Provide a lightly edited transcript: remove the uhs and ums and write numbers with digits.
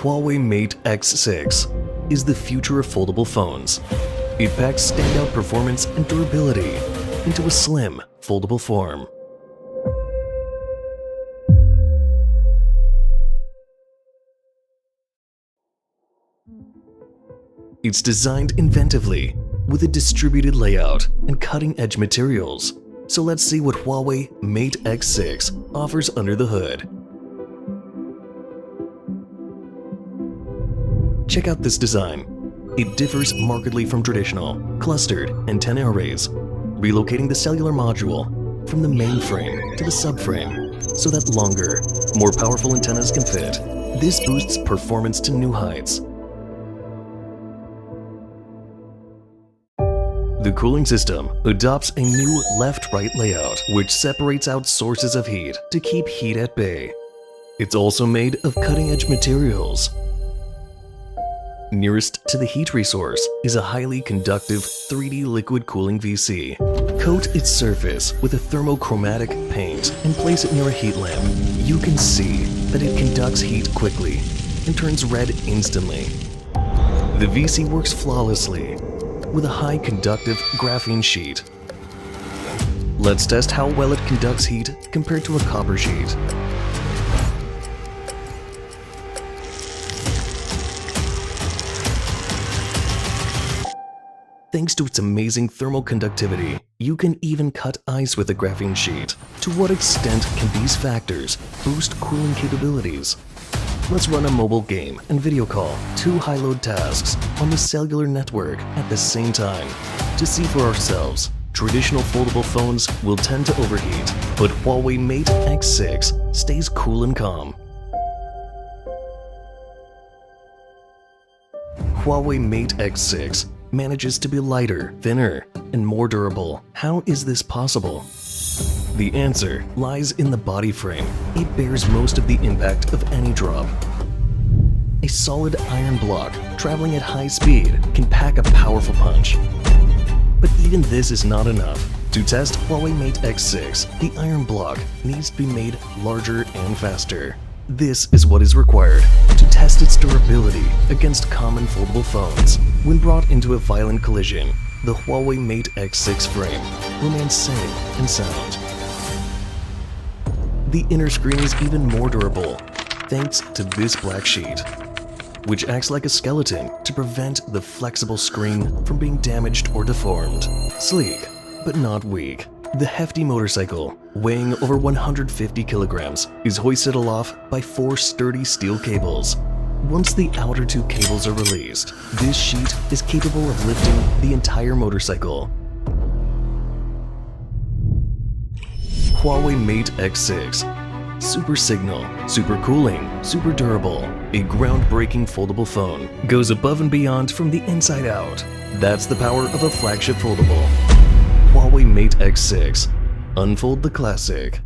Huawei Mate X6 is the future of foldable phones. It packs standout performance and durability into a slim, foldable form. It's designed inventively with a distributed layout and cutting-edge materials. So let's see what Huawei Mate X6 offers under the hood. Check out this design. It differs markedly from traditional, clustered antenna arrays, relocating the cellular module from the main frame to the subframe so that longer, more powerful antennas can fit. This boosts performance to new heights. The cooling system adopts a new left-right layout, which separates out sources of heat to keep heat at bay. It's also made of cutting-edge materials. Nearest to the heat resource is a highly conductive 3D liquid cooling VC. Coat its surface with a thermochromatic paint and place it near a heat lamp. You can see that it conducts heat quickly and turns red instantly. The VC works flawlessly with a high conductive graphene sheet. Let's test how well it conducts heat compared to a copper sheet. Thanks to its amazing thermal conductivity, you can even cut ice with a graphene sheet. To what extent can these factors boost cooling capabilities? Let's run a mobile game and video call 2 high-load tasks on the cellular network at the same time. To see for ourselves, traditional foldable phones will tend to overheat, but Huawei Mate X6 stays cool and calm. Huawei Mate X6 manages to be lighter, thinner, and more durable. How is this possible? The answer lies in the body frame. It bears most of the impact of any drop. A solid iron block traveling at high speed can pack a powerful punch. But even this is not enough. To test Huawei Mate X6, the iron block needs to be made larger and faster. This is what is required to test its durability against common foldable phones. When brought into a violent collision, the Huawei Mate X6 frame remains safe and sound. The inner screen is even more durable thanks to this black sheet, which acts like a skeleton to prevent the flexible screen from being damaged or deformed. Sleek, but not weak. The hefty motorcycle, weighing over 150 kilograms, is hoisted aloft by 4 sturdy steel cables. Once the outer 2 cables are released, this sheet is capable of lifting the entire motorcycle. Huawei Mate X6. Super signal, super cooling, super durable. A groundbreaking foldable phone goes above and beyond from the inside out. That's the power of a flagship foldable. Huawei Mate X6. Unfold the classic.